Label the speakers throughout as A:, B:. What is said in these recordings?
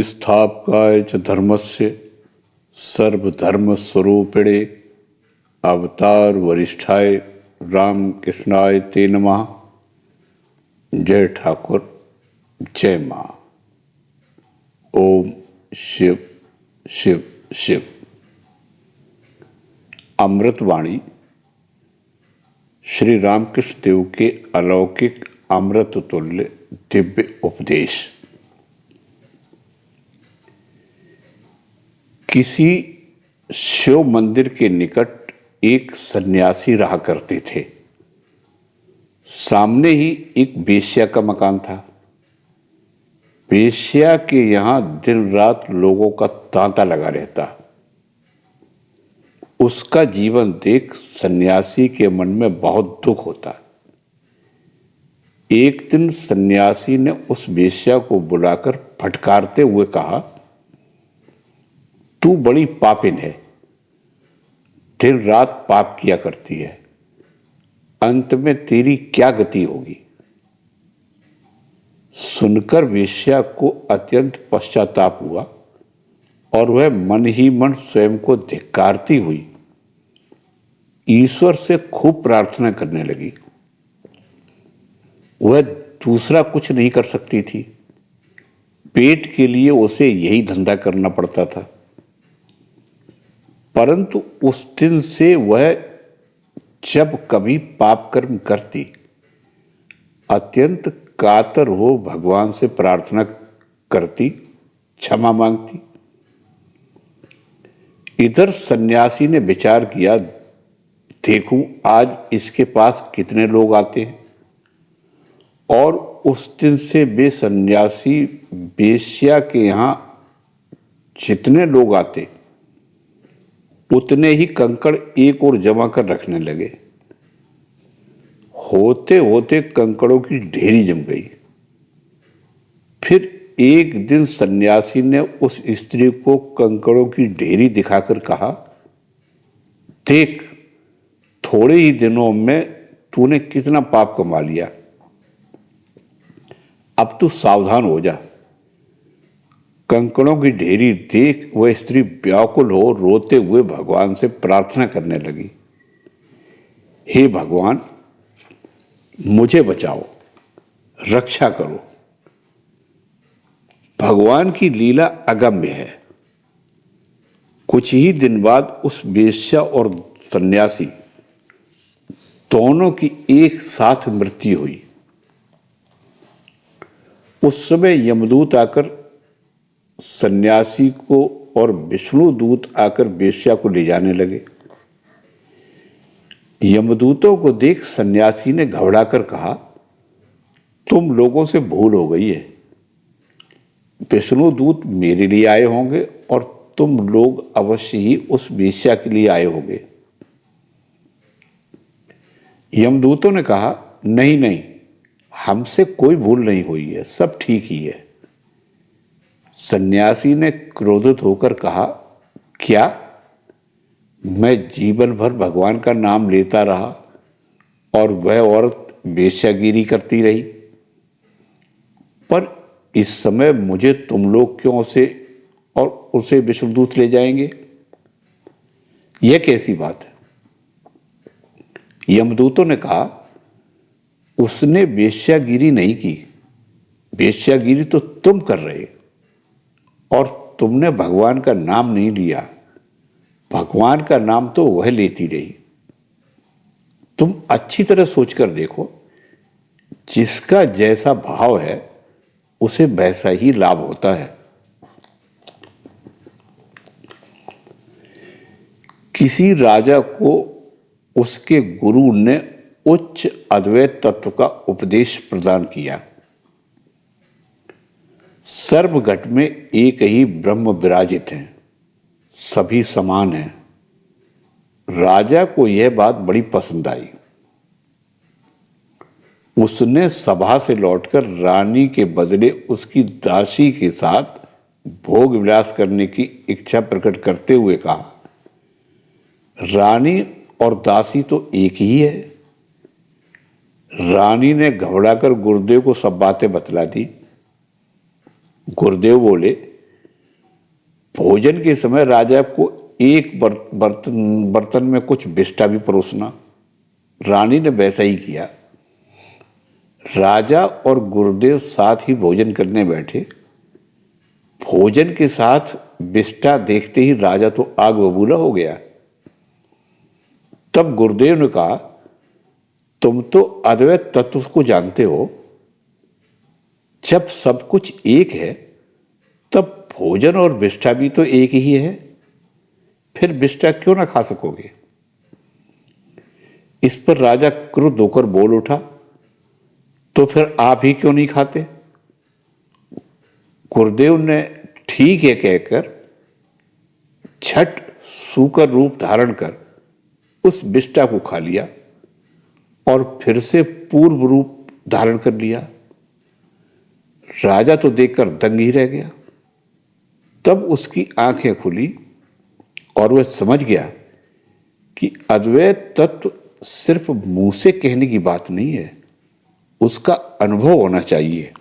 A: संस्थापकाय च धर्मस्य सर्वधर्मस्वरूपिणे अवतार वरिष्ठाय रामकृष्णाय ते नमः। जय ठाकुर, जय माँ। ओम शिव शिव शिव। अमृतवाणी श्री रामकृष्ण देव के अलौकिक अमृत तुल्य दिव्य उपदेश। किसी शिव मंदिर के निकट एक सन्यासी रहा करते थे। सामने ही एक वेश्या का मकान था। वेश्या के यहाँ दिन रात लोगों का तांता लगा रहता। उसका जीवन देख सन्यासी के मन में बहुत दुख होता। एक दिन सन्यासी ने उस वेश्या को बुलाकर फटकारते हुए कहा, तू बड़ी पापिन है, दिन रात पाप किया करती है, अंत में तेरी क्या गति होगी। सुनकर वेश्या को अत्यंत पश्चाताप हुआ और वह मन ही मन स्वयं को धिक्कारती हुई ईश्वर से खूब प्रार्थना करने लगी। वह दूसरा कुछ नहीं कर सकती थी। पेट के लिए उसे यही धंधा करना पड़ता था। परंतु उस दिन से वह जब कभी पाप कर्म करती, अत्यंत कातर हो भगवान से प्रार्थना करती, क्षमा मांगती। इधर सन्यासी ने विचार किया, देखूं आज इसके पास कितने लोग आते हैं। और उस दिन से वे सन्यासी वेश्या के यहाँ जितने लोग आते, उतने ही कंकड़ एक और जमा कर रखने लगे। होते होते कंकड़ों की ढेरी जम गई। फिर एक दिन सन्यासी ने उस स्त्री को कंकड़ों की ढेरी दिखाकर कहा, देख, थोड़े ही दिनों में तूने कितना पाप कमा लिया। अब तू सावधान हो जा। कंकड़ों की ढेरी देख वह स्त्री व्याकुल हो रोते हुए भगवान से प्रार्थना करने लगी, हे भगवान, मुझे बचाओ, रक्षा करो। भगवान की लीला अगम्य है। कुछ ही दिन बाद उस वेश्या और सन्यासी दोनों की एक साथ मृत्यु हुई। उस समय यमदूत आकर सन्यासी को और विष्णु दूत आकर वेश्या को ले जाने लगे। यमदूतों को देख सन्यासी ने घबराकर कहा, तुम लोगों से भूल हो गई है। विष्णु दूत मेरे लिए आए होंगे और तुम लोग अवश्य ही उस वेश्या के लिए आए होंगे। यमदूतों ने कहा, नहीं नहीं, हमसे कोई भूल नहीं हुई है, सब ठीक ही है। सन्यासी ने क्रोधित होकर कहा, क्या मैं जीवन भर भगवान का नाम लेता रहा और वह औरत वेश्यागिरी करती रही, पर इस समय मुझे तुम लोग क्यों उसे और उसे विष्णुदूत ले जाएंगे? यह कैसी बात है? यमदूतों ने कहा, उसने वेश्यागिरी नहीं की, वेश्यागिरी तो तुम कर रहे और तुमने भगवान का नाम नहीं लिया। भगवान का नाम तो वह लेती रही। तुम अच्छी तरह सोचकर देखो, जिसका जैसा भाव है उसे वैसा ही लाभ होता है। किसी राजा को उसके गुरु ने उच्च अद्वैत तत्व का उपदेश प्रदान किया। सर्वघट में एक ही ब्रह्म विराजित हैं, सभी समान हैं। राजा को यह बात बड़ी पसंद आई। उसने सभा से लौटकर रानी के बदले उसकी दासी के साथ भोग विलास करने की इच्छा प्रकट करते हुए कहा, रानी और दासी तो एक ही है। रानी ने घबराकर गुरुदेव को सब बातें बतला दी। गुरुदेव बोले, भोजन के समय राजा को एक बर्तन में कुछ बिष्टा भी परोसना। रानी ने वैसा ही किया। राजा और गुरुदेव साथ ही भोजन करने बैठे। भोजन के साथ बिष्टा देखते ही राजा तो आग बबूला हो गया। तब गुरुदेव ने कहा, तुम तो अद्वैत तत्व को जानते हो, जब सब कुछ एक है तब भोजन और विष्ठा भी तो एक ही है, फिर विष्ठा क्यों ना खा सकोगे। इस पर राजा क्रुद्ध होकर बोल उठा, तो फिर आप ही क्यों नहीं खाते। गुरुदेव ने ठीक है कहकर झट सूकर रूप धारण कर उस विष्ठा को खा लिया और फिर से पूर्व रूप धारण कर लिया। राजा तो देखकर दंग ही रह गया। तब उसकी आंखें खुली और वह समझ गया कि अद्वैत तत्व सिर्फ मुंह से कहने की बात नहीं है, उसका अनुभव होना चाहिए।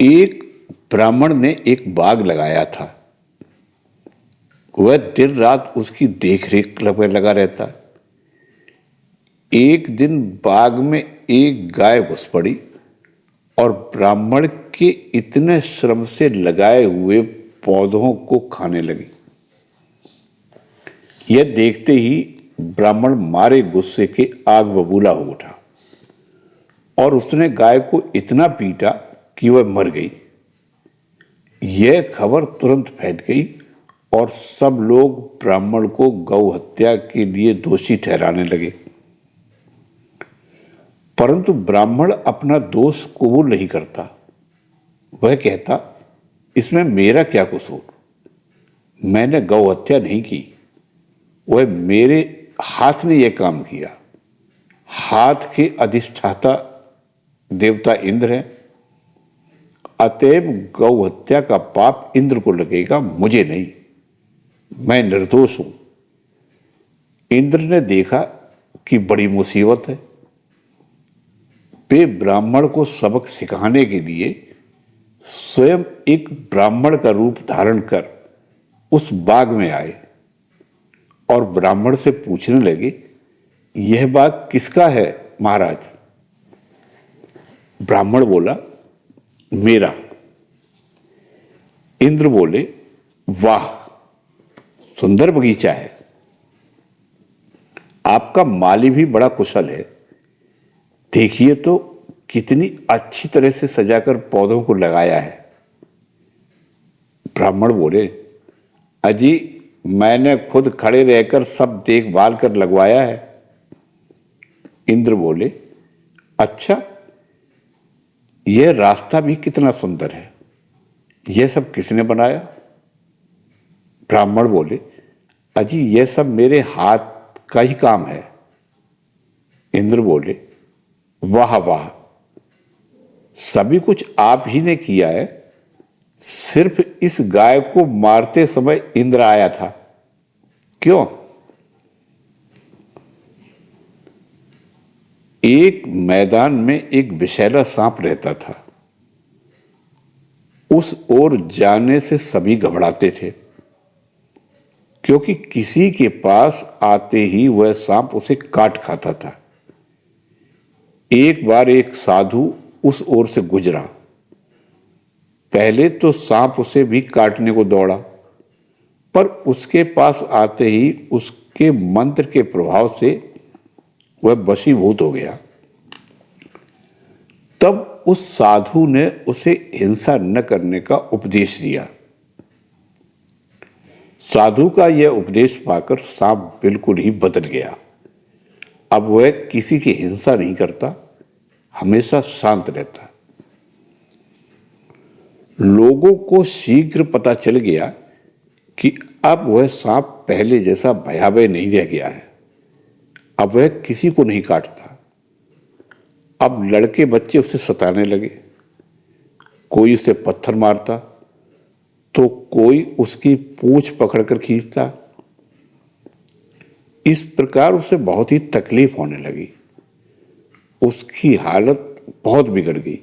A: एक ब्राह्मण ने एक बाग लगाया था। वह दिन रात उसकी देखरेख में लगा रहता। एक दिन बाग में एक गाय घुस पड़ी और ब्राह्मण के इतने श्रम से लगाए हुए पौधों को खाने लगी। यह देखते ही ब्राह्मण मारे गुस्से के आग बबूला हो उठा और उसने गाय को इतना पीटा कि वह मर गई। यह खबर तुरंत फैल गई और सब लोग ब्राह्मण को गौ हत्या के लिए दोषी ठहराने लगे। परंतु ब्राह्मण अपना दोष कबूल नहीं करता। वह कहता, इसमें मेरा क्या कसूर, मैंने गौ हत्या नहीं की, वह मेरे हाथ ने यह काम किया। हाथ के अधिष्ठाता देवता इंद्र हैं, अतएव गौ हत्या का पाप इंद्र को लगेगा, मुझे नहीं। मैं निर्दोष हूं। इंद्र ने देखा कि बड़ी मुसीबत है। वे ब्राह्मण को सबक सिखाने के लिए स्वयं एक ब्राह्मण का रूप धारण कर उस बाग में आए और ब्राह्मण से पूछने लगे, यह बाग किसका है महाराज। ब्राह्मण बोला, मेरा। इंद्र बोले, वाह, सुंदर बगीचा है, आपका माली भी बड़ा कुशल है। देखिए तो कितनी अच्छी तरह से सजाकर पौधों को लगाया है। ब्राह्मण बोले, अजी मैंने खुद खड़े रहकर सब देखभाल कर लगवाया है। इंद्र बोले, अच्छा, यह रास्ता भी कितना सुंदर है, यह सब किसने बनाया। ब्राह्मण बोले, अजी यह सब मेरे हाथ का ही काम है। इंद्र बोले, वाह वाह, सभी कुछ आप ही ने किया है। सिर्फ इस गाय को मारते समय इंद्र आया था, क्यों। एक मैदान में एक विषैला सांप रहता था। उस ओर जाने से सभी घबराते थे, क्योंकि किसी के पास आते ही वह सांप उसे काट खाता था। एक बार एक साधु उस ओर से गुजरा। पहले तो सांप उसे भी काटने को दौड़ा, पर उसके पास आते ही उसके मंत्र के प्रभाव से वह वशीभूत हो गया। तब उस साधु ने उसे हिंसा न करने का उपदेश दिया। साधु का यह उपदेश पाकर सांप बिल्कुल ही बदल गया। अब वह किसी की हिंसा नहीं करता, हमेशा शांत रहता। लोगों को शीघ्र पता चल गया कि अब वह सांप पहले जैसा भयावह नहीं रह गया है। अब वह किसी को नहीं काटता। अब लड़के बच्चे उसे सताने लगे। कोई उसे पत्थर मारता तो कोई उसकी पूंछ पकड़कर खींचता। इस प्रकार उसे बहुत ही तकलीफ होने लगी। उसकी हालत बहुत बिगड़ गई।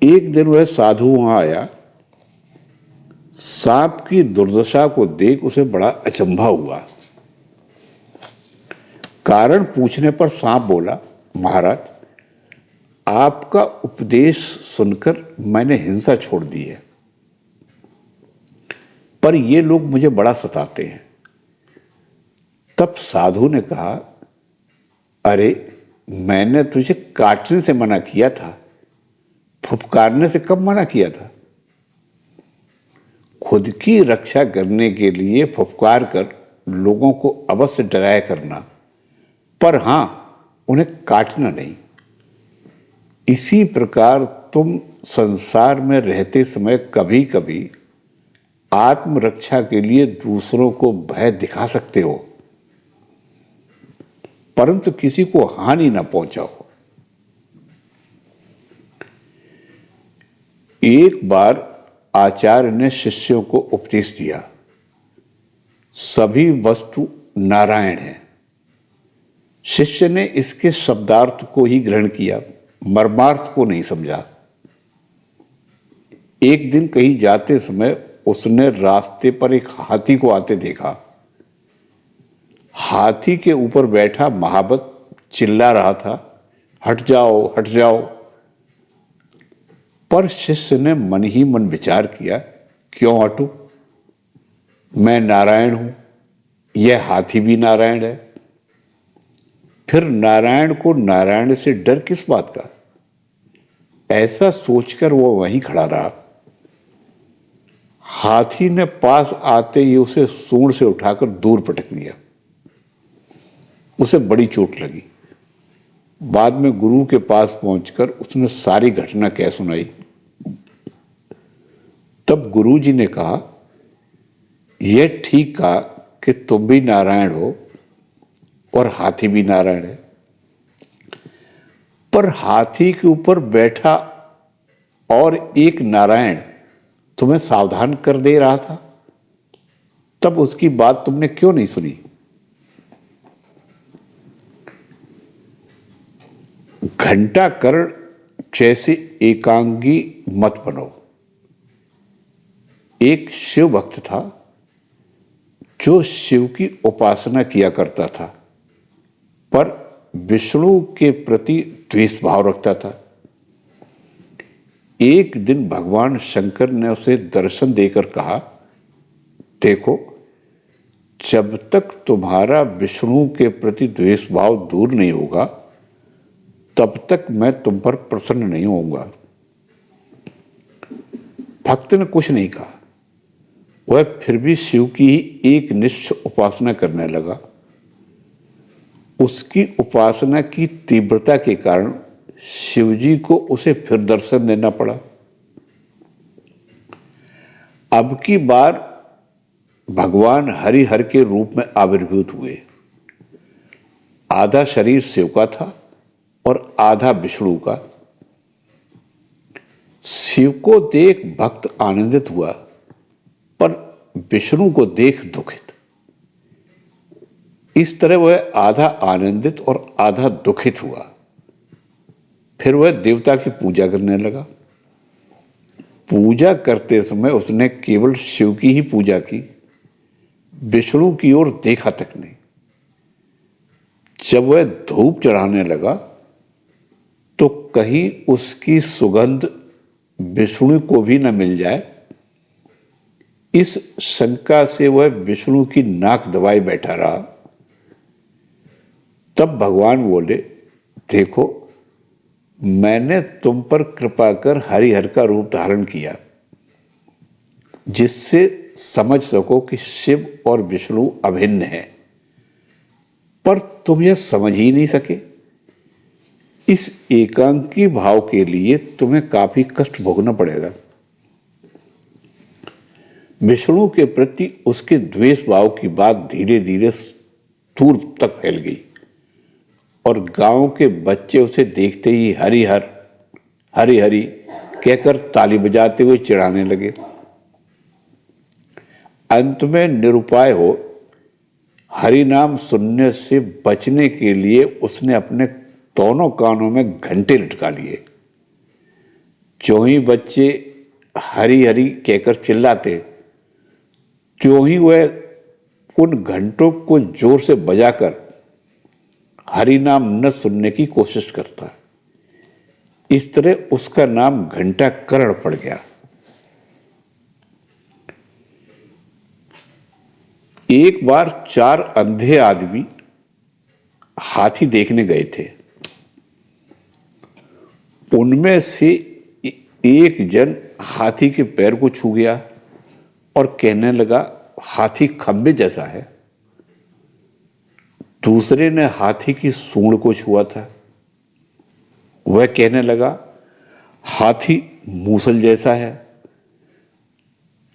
A: एक दिन वह साधु वहां आया। सांप की दुर्दशा को देख उसे बड़ा अचंभा हुआ। कारण पूछने पर सांप बोला, महाराज, आपका उपदेश सुनकर मैंने हिंसा छोड़ दी है, पर ये लोग मुझे बड़ा सताते हैं। तब साधु ने कहा, अरे मैंने तुझे काटने से मना किया था, फुफकारने से कब मना किया था? खुद की रक्षा करने के लिए फुफकार कर लोगों को अवश्य डराया करना, पर हां, उन्हें काटना नहीं। इसी प्रकार तुम संसार में रहते समय कभी कभी आत्मरक्षा के लिए दूसरों को भय दिखा सकते हो, परंतु किसी को हानि न पहुंचाओ। एक बार आचार्य ने शिष्यों को उपदेश दिया, सभी वस्तु नारायण है। शिष्य ने इसके शब्दार्थ को ही ग्रहण किया, मर्मार्थ को नहीं समझा। एक दिन कहीं जाते समय उसने रास्ते पर एक हाथी को आते देखा। हाथी के ऊपर बैठा महाबत चिल्ला रहा था, हट जाओ हट जाओ। पर शिष्य ने मन ही मन विचार किया, क्यों हटूं? मैं नारायण हूं, यह हाथी भी नारायण है। फिर नारायण को नारायण से डर किस बात का? ऐसा सोचकर वो वहीं खड़ा रहा। हाथी ने पास आते ही उसे सूंड से उठाकर दूर पटक दिया। उसे बड़ी चोट लगी। बाद में गुरु के पास पहुंचकर उसने सारी घटना कह सुनाई। तब गुरु जी ने कहा, यह ठीक कहा कि तुम भी नारायण हो और हाथी भी नारायण है, पर हाथी के ऊपर बैठा और एक नारायण तुम्हें सावधान कर दे रहा था, तब उसकी बात तुमने क्यों नहीं सुनी? घंटा कर्ण जैसे एकांगी मत बनो। एक शिव भक्त था जो शिव की उपासना किया करता था, पर विष्णु के प्रति द्वेष भाव रखता था। एक दिन भगवान शंकर ने उसे दर्शन देकर कहा, देखो, जब तक तुम्हारा विष्णु के प्रति द्वेष भाव दूर नहीं होगा, तब तक मैं तुम पर प्रसन्न नहीं होऊंगा। भक्त ने कुछ नहीं कहा। वह फिर भी शिव की ही एक निष्ठ उपासना करने लगा। उसकी उपासना की तीव्रता के कारण शिवजी को उसे फिर दर्शन देना पड़ा। अब की बार भगवान हरिहर के रूप में आविर्भूत हुए। आधा शरीर शिव का था और आधा विष्णु का। शिव को देख भक्त आनंदित हुआ, पर विष्णु को देख दुखित। इस तरह वह आधा आनंदित और आधा दुखित हुआ। फिर वह देवता की पूजा करने लगा। पूजा करते समय उसने केवल शिव की ही पूजा की, विष्णु की ओर देखा तक नहीं। जब वह धूप चढ़ाने लगा तो कहीं उसकी सुगंध विष्णु को भी न मिल जाए, इस शंका से वह विष्णु की नाक दबाए बैठा रहा। तब भगवान बोले, देखो, मैंने तुम पर कृपा कर हरिहर का रूप धारण किया, जिससे समझ सको कि शिव और विष्णु अभिन्न है, पर तुम यह समझ ही नहीं सके। इस एकांकी भाव के लिए तुम्हें काफी कष्ट भोगना पड़ेगा। विष्णु के प्रति उसके द्वेष भाव की बात धीरे धीरे दूर तक फैल गई और गांव के बच्चे उसे देखते ही हरिहर हरि हरि कहकर ताली बजाते हुए चिढ़ाने लगे। अंत में निरुपाय हो हरि नाम सुनने से बचने के लिए उसने अपने दोनों कानों में घंटे लटका लिए, जो ही बच्चे हरी हरी कहकर चिल्लाते, त्यों ही वह उन घंटों को जोर से बजाकर हरि नाम न सुनने की कोशिश करता। इस तरह उसका नाम घंटाकर्ण पड़ गया। एक बार 4 अंधे आदमी हाथी देखने गए थे। उनमें से एक जन हाथी के पैर को छू गया और कहने लगा, हाथी खंबे जैसा है। दूसरे ने हाथी की सूंड को छुआ था। वह कहने लगा, हाथी मूसल जैसा है।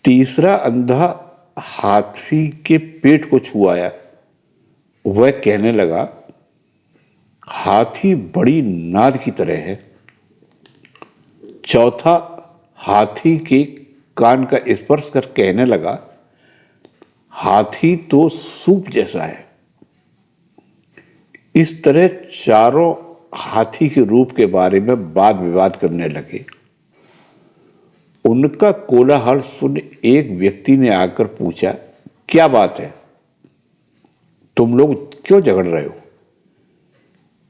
A: तीसरा अंधा हाथी के पेट को छुआया। वह कहने लगा, हाथी बड़ी नाद की तरह है। चौथा हाथी के कान का स्पर्श कर कहने लगा, हाथी तो सूप जैसा है। इस तरह चारों हाथी के रूप के बारे में वाद विवाद करने लगे। उनका कोलाहल सुन एक व्यक्ति ने आकर पूछा, क्या बात है, तुम लोग क्यों झगड़ रहे हो?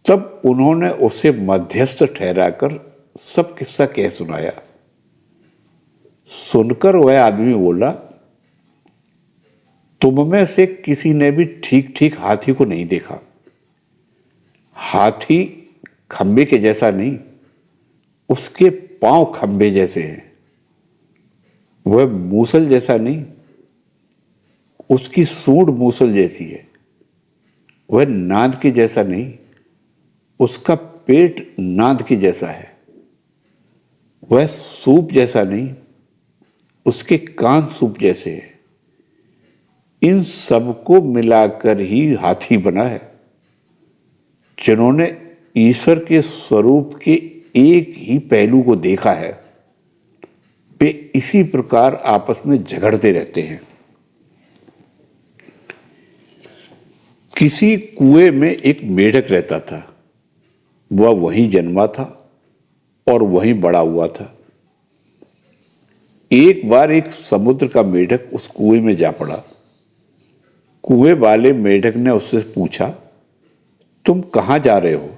A: तब उन्होंने उसे मध्यस्थ ठहराकर सब किस्सा कह सुनाया। सुनकर वह आदमी बोला, तुम में से किसी ने भी ठीक ठीक हाथी को नहीं देखा। हाथी खंबे के जैसा नहीं, उसके पांव खंबे जैसे हैं। वह मूसल जैसा नहीं, उसकी सूंड मूसल जैसी है। वह नाद के जैसा नहीं, उसका पेट नाद के जैसा है। वह सूप जैसा नहीं, उसके कान सूप जैसे हैं। इन सबको मिलाकर ही हाथी बना है। जिन्होंने ईश्वर के स्वरूप के एक ही पहलू को देखा है, वे इसी प्रकार आपस में झगड़ते रहते हैं। किसी कुएं में एक मेढक रहता था। वह वहीं जन्मा था और वहीं बड़ा हुआ था। एक बार एक समुद्र का मेढक उस कुएं में जा पड़ा। कुएं वाले मेढक ने उससे पूछा, तुम कहां जा रहे हो?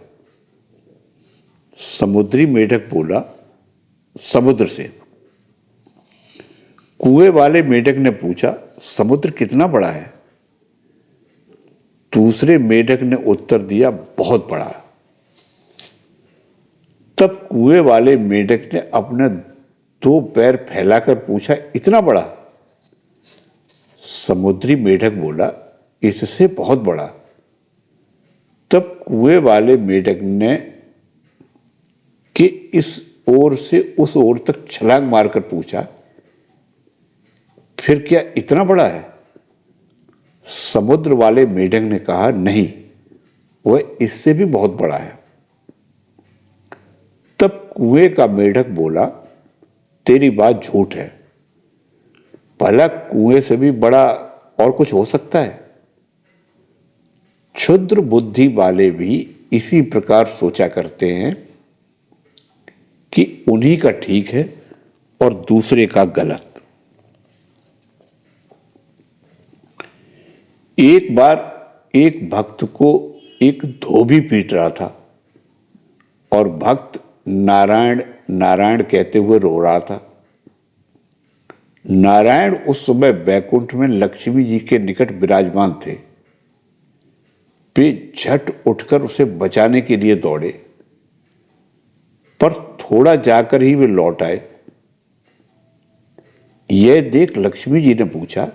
A: समुद्री मेढक बोला, समुद्र से। कुएं वाले मेढक ने पूछा, समुद्र कितना बड़ा है? दूसरे मेढक ने उत्तर दिया, बहुत बड़ा। तब कुएं वाले मेढक ने अपने 2 पैर फैलाकर पूछा, इतना बड़ा? समुद्री मेढक बोला, इससे बहुत बड़ा। तब कुएं वाले मेढक ने कि इस ओर से उस ओर तक छलांग मारकर पूछा, फिर क्या इतना बड़ा है? समुद्र वाले मेढक ने कहा, नहीं, वह इससे भी बहुत बड़ा है। तब कुएं का मेढक बोला, तेरी बात झूठ है। भला कुएं से भी बड़ा और कुछ हो सकता है? क्षुद्र बुद्धि वाले भी इसी प्रकार सोचा करते हैं कि उन्हीं का ठीक है और दूसरे का गलत। एक बार एक भक्त को एक धोबी पीट रहा था और भक्त नारायण नारायण कहते हुए रो रहा था। नारायण उस समय बैकुंठ में लक्ष्मी जी के निकट विराजमान थे। वे झट उठकर उसे बचाने के लिए दौड़े, पर थोड़ा जाकर ही वे लौट आए। यह देख लक्ष्मी जी ने पूछा,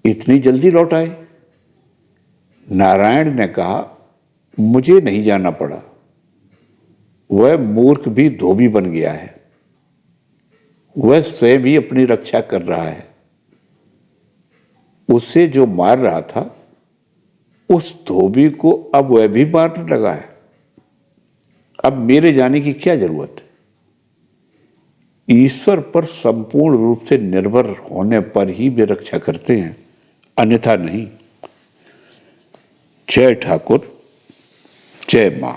A: इतनी जल्दी लौट आए? नारायण ने कहा, मुझे नहीं जाना पड़ा। वह मूर्ख भी धोबी बन गया है। वह स्वयं भी अपनी रक्षा कर रहा है। उसे जो मार रहा था, उस धोबी को अब वह भी मारने लगा है। अब मेरे जाने की क्या जरूरत है? ईश्वर पर संपूर्ण रूप से निर्भर होने पर ही वे रक्षा करते हैं, अन्यथा नहीं। जय ठाकुर, जय मां।